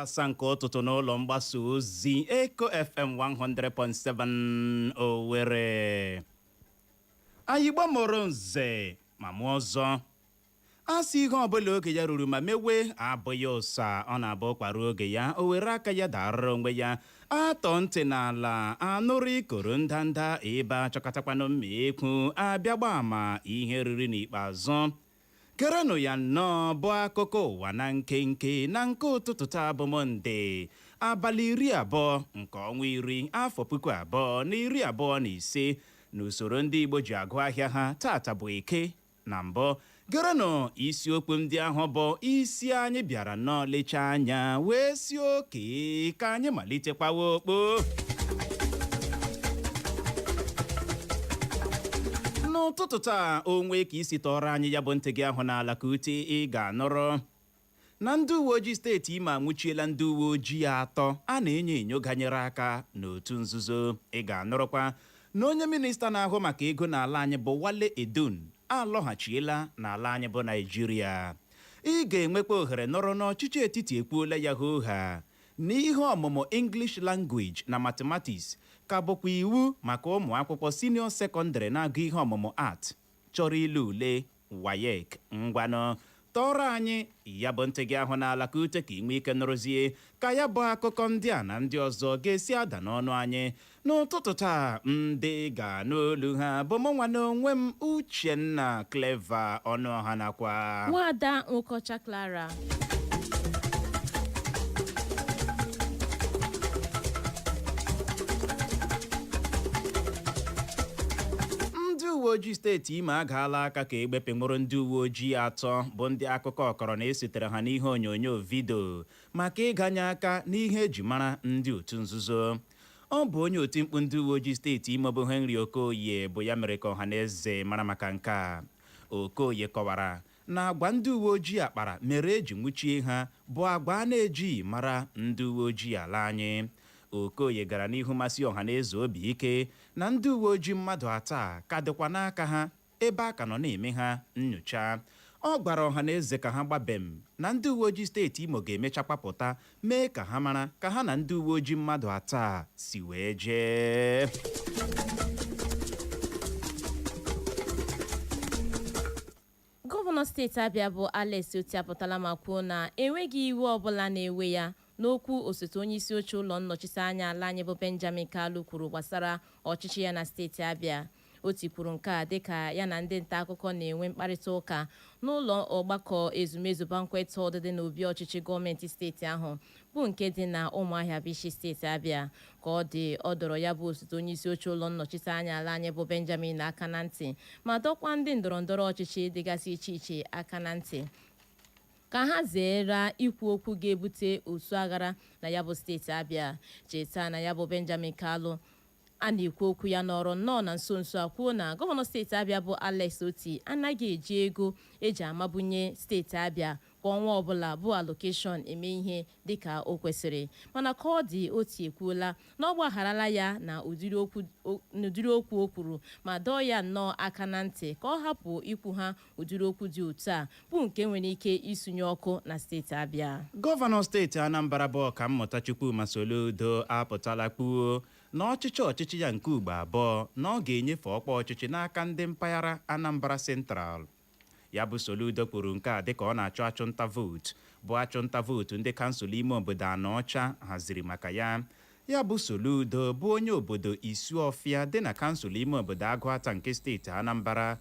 Asanko ụtụtụ n'ụlọ mgbasa ozi Eko FM 100.7 Owerri. Anyị gbamoro nze ma mụọ ọzọ. Asị ihe ọbụla oge ya ruru ma mewe abụghị ụsa ọ na-abụ kwara oge ya o were aka ya dara onwe ya atọ ntị n'ala anụrụ ikoro ndanda ebe achọkatakwanụ mma ekwu abịagba ama ihe riri n'ikpeazụ. Kerenụ ya nnọọ bụ akụkọ ụwa na nkenke na nke ụtụtụ taa bụ Mọnde abalị 20 nke ọnwa 10 afọ 2025 n'usoro ndị Igbo ji agụ ahịa ha tata bụ Eke na mbụ. Gerenụ isiokwu ndị ahụ bụ isi anyị bịara nnọọ lechaa anya wee si oke ka anyị malitekwawa okpo. N'ụtụtụ taa onwe ka isi tọrọ anyị ya bụ ntị gị ahụ n'ala ka ute ị ga-anọrọ na ndị uwe ojii steeti Imo anwụchiela ndị uwe ojii 3 a na-enyo enyo ganyere aka n'otu nzuzo. Ị ga-anọrọkwa na onye minista na-ahụ maka ego n'ala anyị bụ Wale Edun alọghachiela n'ala anyị bụ Naịjirịa. Ị ga-enwekwa ohere nọrọ n'ọchịchị etiti ekwuola ya ha n'ihe ọmụmụ English language na mathematics ka bụkwa iwu maka ụmụ akwụkwọ senior secondary na-agụ ihe ọmụmụ art chọrọ ile ule WAEC. Ngwanụ tọrọ anyị ya bụ ntị gị ahụ n'ala ka ute ka inwe ike nụrụzie ka ya bụ akụkọ ndị a na ndị ọzọ ga-esi ada n'ọnụ anyị n'ụtụtụ taa. Ndị ga n'olu ha bụ mụnwa na onwe m Uchenna Clever Ọnụọha nakwa Nwada Nkocha Clara. uwe ojii steeti Imo agaala aka ka egbepe nwụrụ ndị uwe ojii 3 bụ ndị akụkọ ọkọrọ na esitere ha n'ihe onyonyo vidio maka ịganye aka n'ihe eji mara ndị otu nzuzo. Ọ bụ onye oti mkpu ndị uwe ojii steeti Imo bụ Henry Okoye bụ ya mere ka ọhaneze mara maka nke a. Okoye kọwara na agwa ndị uwe ojii akpara mere eji nwụchie ha bụ agwa a na-ejighị mara ndị uwe ojii ala anyị. Okoye gara n'ihu masị ọhaneze obi ike na ndị uwe ojii mmadụ 3 ka dịkwa n'aka ha ebe a ka nọ na-eme ha nnyocha. Ọ gwara ọhaneze ka ha gbabem na ndị uwe ojii steeti Imo ga-emecha kpapụta mee ka ha mara ka ha na ndị uwe ojii mmadụ 3 si wee jee. Gọvanọ steeti Abia bụ Alex Oti apụtala ma kwuo na enweghị iwu ọbụla na-ewe ya n'okwu osote onye isi oche ụlọ nnọchiteanya ala anyị bụ Benjamin Kalu kwuru gbasara ọchịchị ya na steeti Abia. Oti kwuru nke a dịka ya na ndị nta akụkọ na-enwe mkparịta ụka n'ụlọ ọgbakọ ezumezu banquet hall dị n'obi ọchịchị gọọmenti steeti ahụ bụ nke dị na Ụmụahịa Bichi steeti Abia. Ka ọ dọrọ ya bụ osote onye isi oche ụlọ nnọchiteanya ala anyị bụ Benjamin aka na ntị ma dọkwa ndị ndọrọndọrọ ọchịchị dịgasị iche iche aka na ntị ka ha zere ikwu okwu ga-ebute osu aghara na ya bụ steeti Abia. Cheta na ya bụ Benjamin Kalu a na-ekwu okwu ya nọrọ nnọọ na nso nso a kwuo na gọvanọ steeti Abia bụ Alex Oti anaghị eji ego eji amabunye steeti Abia kwa ọnwa ọbụla bụ allocation eme ihe dịka o kwesịrị. Mana ka ọ dị, Oti ekwuola na ọ gbagharala ya na ụdịrị okwu o kwuru ma dọọ ya nnọọ aka na ntị ka ọ hapụ ikwu ha ụdịrị okwu dị otu a bụ nke nwere ike isunye ọkụ na steeti Abia. Gọvanọ steeti Anambra bụ Ọkammụta Chukwuma Soludo apụtala kpuo na ọchịchị ya nke ugbo abụọ na ọ ga-enyefe ọkwa ọchịchị n'aka ndị mpaghara Anambra Central. Ya bụ Soludo kwuru nke a dịka ọ na-achọ achụnta vootu bụ achụnta vootu ndị kansụl ime obodo Anọcha haziri maka ya. Ya bụ Soludo bụ onye obodo Isuọfịa dị na kansụl ime obodo Agụata nke steeti Anambra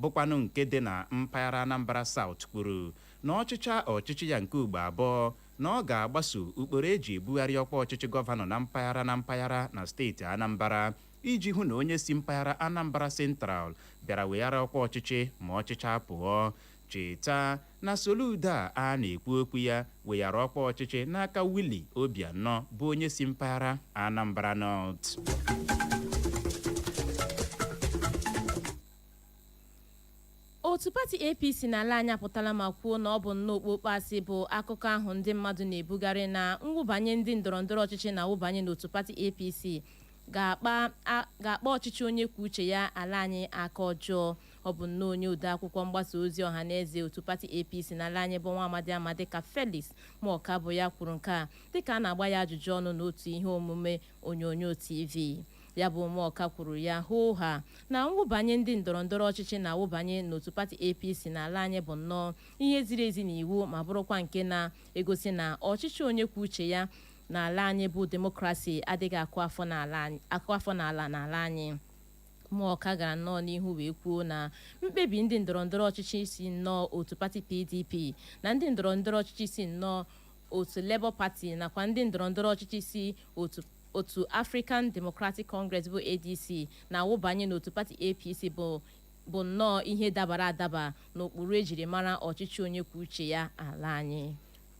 bụkwanụ nke dị na mpaghara Anambra South kwuru na ọchịchị ya nke ugbo abụọ na ọ ga-agbaso ukporo eji ebugharị ọkwa ọchịchị gọvanọ na mpaghara na steeti Anambra iji hụ na onye si mpaghara Anambra Central bịara weghara ọkwa ọchịchị ma ọchịchị apụọ. Cheta na Soludo a na-ekwu okwu ya weghara ọkwa ọchịchị n'aka Willie Obianọ bụ onye si mpaghara Anambra North. Otu pati APC n'ala anyị apụtala ma kwuo na ọ bụ nnọọ okpokpo asị bụ akụkọ ahụ ndị mmadụ na-ebugharị na mwụbanye ndị ndọrọndọrọ ọchịchị na mwụbanye n'otu pati APC ga-akpa ọchịchị onye kwuo uche ya ala anyị aka ọjọọ. ọ bụ nnọọ onye ode akwụkwọ mgbasa ozi ọhaneze otu pati APC n'ala anyị bụ nwa amadi ka Felix Muoka bụ ya kwuru nke a dịka a na-agba ya ajụjụ ọnụ n'otu ihe omume onyonyo TV. Ya bụ Muoka kwuru ya hoo ha na mwụbanye ndị ndọrọndọrọ ọchịchị na mwụbanye n'otu pati APC n'ala anyị bụ nnọọ ihe ziri ezi n'iwu ma bụrụkwa nke na-egosi na ọchịchị onye kwuo uche ya n'ala anyị bụ demokrasi adịghị akụ afọ n'ala n'ala anyị. Muoka gara nnọọ n'ihu wee kwuo na mkpebi ndị ndọrọndọrọ ọchịchị si nnọọ otu pati PDP na ndị ndọrọndọrọ ọchịchị si nnọọ otu Labour Party nakwa ndị ndọrọndọrọ ọchịchị si otu African Democratic Congress bụ ADC na-awụbanye n'otu pati APC bụ nnọọ ihe dabara adaba n'okpuru ejiri mara ọchịchị onye kwuo uche ya ala anyị.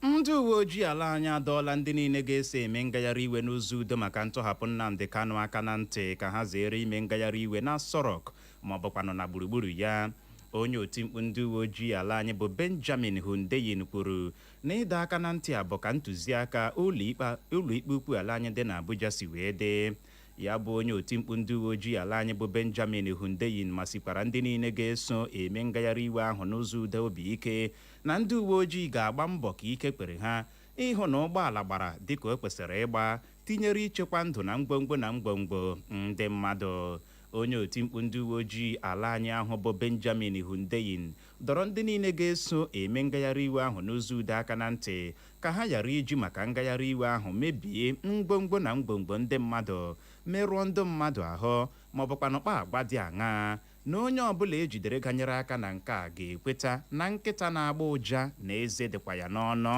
Ndị uwe ojii ala anyị adọọla ndị niile ga-eso eme ngagharị iwe n'ụzọ udo maka ntọhapụ Nnamdi Kanu aka na ntị ka ha zere ime ngagharị iwe na Sorok ma ọ bụkwanụ na gburugburu ya. Onye otimkpu ndị uwe ojii ala anyị bụ Benjamin Hundeyin kwuru na ịdọ aka na ntị a bụ ka ntụziaka ụlọikpe ukwu ala anyị dị n'Abuja si wee dị. Ya bụ onye otimkpu ndị uwe ojii ala anyị bụ Benjamin Hundeyin masịkwara ndị niile ga-eso eme ngagharị iwe ahụ n'ụzọ udo obi ike na ndị uwe ojii ga-agba mbọ ka ike kwere ha ịhụ na ụgbọala gbara dịka o kwesịrị ịgba tinyere ichekwa ndụ na ngwongwo ndị mmadụ. Onye otimkpu ndị uwe ojii ala anyị ahụ bụ Benjamin Hundeyin dọrọ ndị niile ga-eso eme ngagharị iwe ahụ n'ụzọ udo aka na ntị ka ha ghara iji maka ngagharị iwe ahụ mebie ngwongwo ndị mmadụ merụọ ndị mmadụ ahụ ma ọ bụkwa nọkpa agwa dị aṅaa na onye ọbụla ejidere ganyere aka na nke a ga-ekweta na nkịta na-agba ụja na eze dịkwa ya n'ọnụ.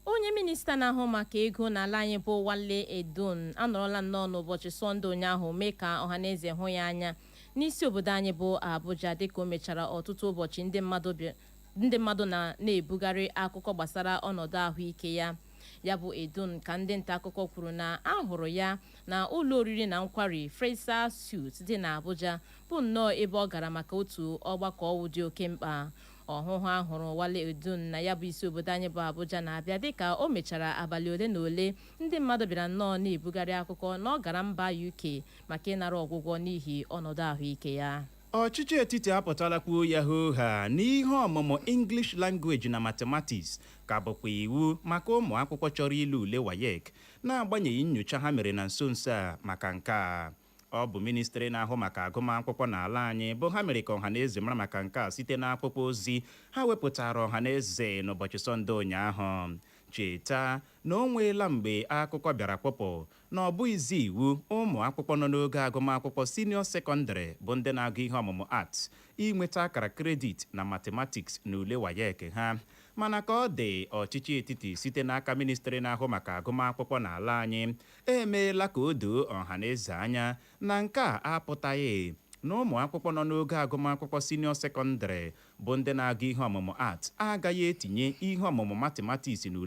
Onye minista na-ahụ maka ego n'ala anyị bụ Wale Edun anọrọla nnọọ n'ụbọchị Sọnde ụnyaahụ mee ka ọhaneze hụ ya anya n'isi obodo anyị bụ Abuja dịka o mechara ọtụtụ ụbọchị ndị mmadụ na-ebugharị akụkọ gbasara ọnọdụ ahụike ya. Ya bụ Edun ka ndị nta akụkọ kwuru na ahụrụ ya na ụlọ oriri na nkwari Fraser Suite dị n'Abuja bụ nnọọ ebe ọ gara maka otu ọgbakọ ọwụ dị oke mkpa. Ọhụhụ ahụrụ Wale Edun na ya bụ isi obodo anyị bụ Abuja na-abịa dịka o mechara abalị ole na ole ndị mmadụ bịara nnọọ na-ebugharị akụkọ na ọ gara mba UK maka ịnara ọgwụgwọ n'ihi ọnọdụ ahụike ya. Ọchịchị etiti apụtala kwuo ya hoo ha n'ihe ọmụmụ English language na mathematics ka bụkwa iwu maka ụmụ akwụkwọ chọrọ ile ule WAEC na-agbanyeghị nnyocha ha mere na nso nso a maka nke a. Ọ bụ ministri na-ahụ maka agụmakwụkwọ n'ala anyị bụ ha mere ka ọhaneze mara maka nke a site n'akwụkwọ ozi ha wepụtara ọhaneze n'ụbọchị Sọnde ụnyaahụ. Cheta na o nweela mgbe akụkọ bịara kpọpụ na ọ bụghịzi iwu ụmụ akwụkwọ nọ n'oge agụmakwụkwọ senio sekọndịrị bụ ndị na-agụ ihe ọmụmụ arts inweta akara kredit na mathematics na ule WAEC ha, mana ka ọ dị ọchịchị etiti site n'aka ministri na-ahụ maka agụmakwụkwọ n'ala anyị emeela ka o doo ọhaneze anya na nke a apụtaghị na ụmụ akwụkwọ nọ n'oge agụmakwụkwọ senio sekọndịrị bụ ndị na-agụ ihe ọmụmụ arts agaghị etinye ihe ọmụmụ mathematics na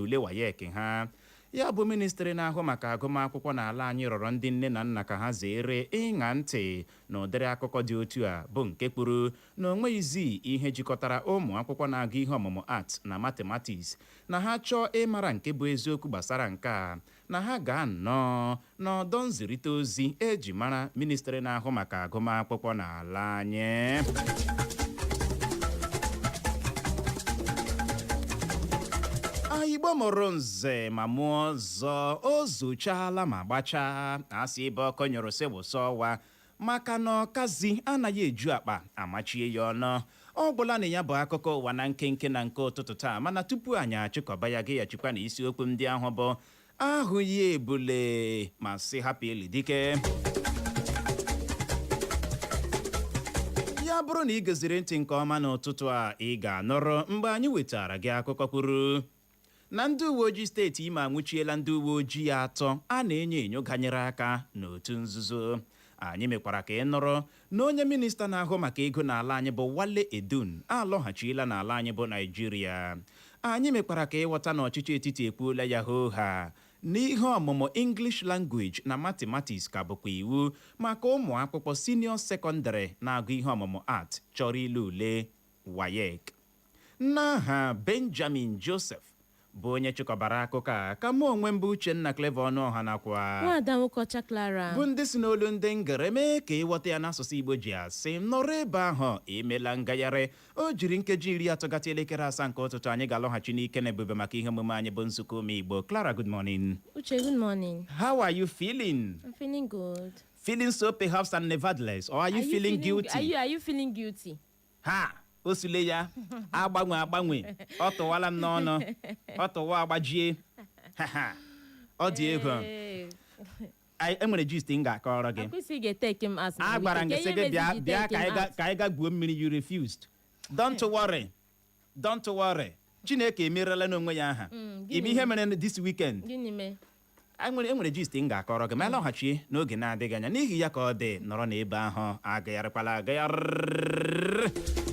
ule WAEC ha. Ya bụ ministri na-ahụ maka agụmakwụkwọ n'ala anyị rọrọ ndị nne na nna ka ha zere ịṅa ntị na ụdịrị akụkọ dị otu a bụ nke kwuru na o nweghịzi ihe jikọtara ụmụ akwụkwọ na-agụ ihe ọmụmụ arts na mathematics na ha chọọ ịmara nke bụ eziokwu gbasara nke a na ha gaa nnọọ n'ọdọ nzirịta ozi eji mara ministri na-ahụ maka agụmakwụkwọ n'ala anyị. Igbo mụrụ nze ma mụọ ọzọ o zuchaala ma gbachaa asị ebe ọkọ nyụrụ sị wụsọ ọwa maka na ọkazi anaghị eju akpa amachie ya ọnụ. Ọ bụla na ya bụ akụkọ ụwa na nkenke na nke ụtụtụ taa, mana tupu anyị achịkọba ya gị yachikwa na isiokwu ndị ahụ bụ ahụ ya ebule ma sị hapụ eli dike. Ya bụrụ na ị geziri ntị nke ọma n'ụtụtụ a ị ga-anọrọ mgbe anyị wetara gị akụkọ kwuru na ndị uwe ojii steeti Imo anwụchiela ndị uwe ojii atọ a na-enyo ganyere aka n'otu nzuzo. Anyị mekwara ka ị nọrọ na onye minista na-ahụ maka ego n'ala anyị bụ Wale Edun alọghachiela n'ala anyị bụ Naịjirịa. Anyị mekwara ka ịghọta na ọchịchị etiti ekwuola ya hoo ha n'ihe ọmụmụ English language na mathematics ka bụkwa iwu maka ụmụ akwụkwọ senio sekọndịrị na-agụ ihe ọmụmụ art chọrọ ile ule WAEC. N'aha Benjamin Joseph bụ onye chịkọbara akụkọ a ka mụ onwe m bụ Uchenna Clever Ọnụọha nakwa Nwada Nwokocha Clara bụ ndị si n'olu ndị ngere mee ka ịghọta ya n'asụsụ Igbo ji asị nọrọ ebe ahụ emela ngagharị o jiri nkeji 30 gata elekere 7 nke ụtụtụ anyị ga-alọghachi n'ike na ebube maka ihe omume anyị bụ nzukọ ụmụ Igbo. Clara, good morning. Uche, good morning. How are you feeling? I'm feeling good. Feeling so perhaps and nevertheless, or are you feeling guilty? Are you feeling guilty? Ha! O sule ya agbanwe ọ tụwala m n'ọnụ ọ tụwa agbajie ọ dị ego enwere gist m ga-akọrọ gị. Akwụsị ga-eteke m as a gwara gị sị gị bịa ka anyị ga gbuo mmiri, you refused. Don't worry Chineke emerela n'onwe ya aha. Ime ihe mere this weekend. Gịnị mee? enwere gist m ga-akọrọ gị ma lọghachi n'oge na-adịghị anya n'ihi ya ka ọ dị nọrọ n'ebe ahụ agagharịkwala agagharị.